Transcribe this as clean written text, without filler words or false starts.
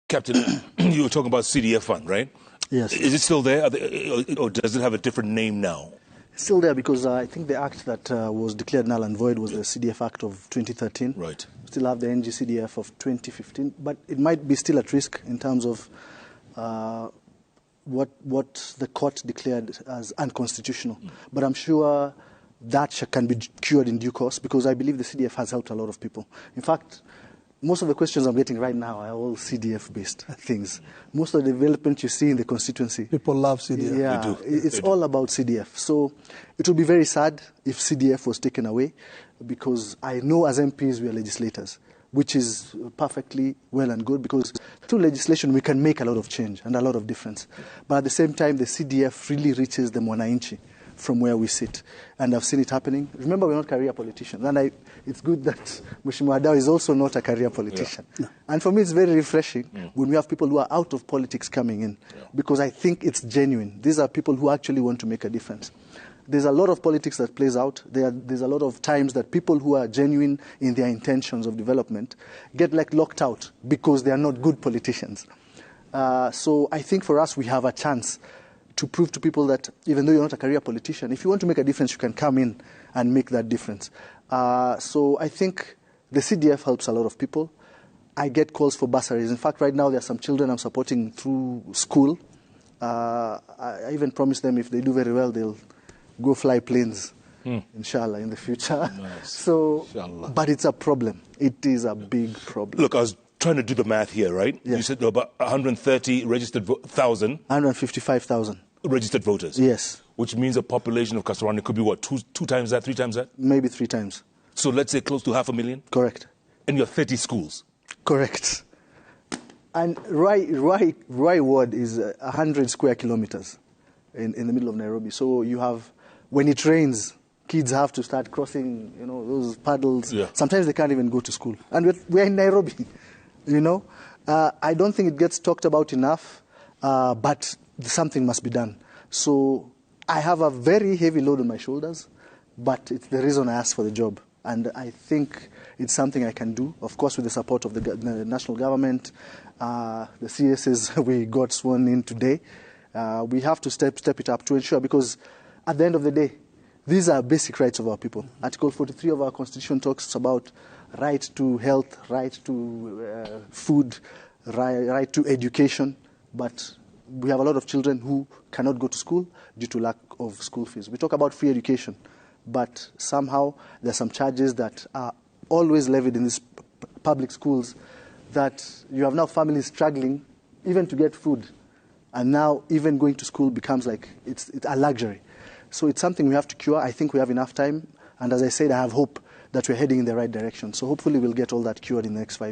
Captain, you were talking about CDF fund, right? Yes. Is it still there, or does it have a different name now? It's still there because I think the act that was declared null and void was the CDF Act of 2013. Right. We still have the NG CDF of 2015, but it might be still at risk in terms of what the court declared as unconstitutional. But I'm sure that can be cured in due course because I believe the CDF has helped a lot of people. In fact, most of the questions I'm getting right now are all CDF-based things. Most of the development you see in the constituency. People love CDF. Yeah, They do. it's all about CDF. So it would be very sad if CDF was taken away because I know as MPs we are legislators, which is perfectly well and good because through legislation we can make a lot of change and a lot of difference. But at the same time, the CDF really reaches the mwananchi from where we sit. And I've seen it happening. Remember, we're not career politicians. And it's good that Mheshimiwa Adao is also not a career politician. Yeah. No. And for me, it's very refreshing when we have people who are out of politics coming in because I think it's genuine. These are people who actually want to make a difference. There's a lot of politics that plays out. There's a lot of times that people who are genuine in their intentions of development get locked out because they are not good politicians. So I think for us, we have a chance to prove to people that even though you're not a career politician, if you want to make a difference, you can come in and make that difference. So I think the CDF helps a lot of people. I get calls for bursaries. In fact, right now there are some children I'm supporting through school. I even promised them if they do very well, they'll go fly planes, inshallah, in the future. Nice. So, inshallah. But it's a problem. It is a big problem. Look, I was trying to do the math here, right? Yes. You said about 130 registered 155,000. Registered voters. Yes. Which means a population of Kasarani could be what, two times that, 3 times that? Maybe 3 times. So let's say close to 500,000? Correct. And you're 30 schools? Correct. And Rai Ward is 100 square kilometers in the middle of Nairobi. So you have, when it rains, kids have to start crossing, those paddles. Yeah. Sometimes they can't even go to school. And we're in Nairobi, I don't think it gets talked about enough, but something must be done. So I have a very heavy load on my shoulders, but it's the reason I asked for the job. And I think it's something I can do, of course, with the support of the national government, the CSs we got sworn in today. We have to step it up to ensure, because at the end of the day, these are basic rights of our people. Article 43 of our Constitution talks about right to health, right to food, right to education, but we have a lot of children who cannot go to school due to lack of school fees. We talk about free education, but somehow there are some charges that are always levied in these public schools that you have now families struggling even to get food. And now even going to school becomes like it's a luxury. So it's something we have to cure. I think we have enough time. And as I said, I have hope that we're heading in the right direction. So hopefully we'll get all that cured in the next 5 years.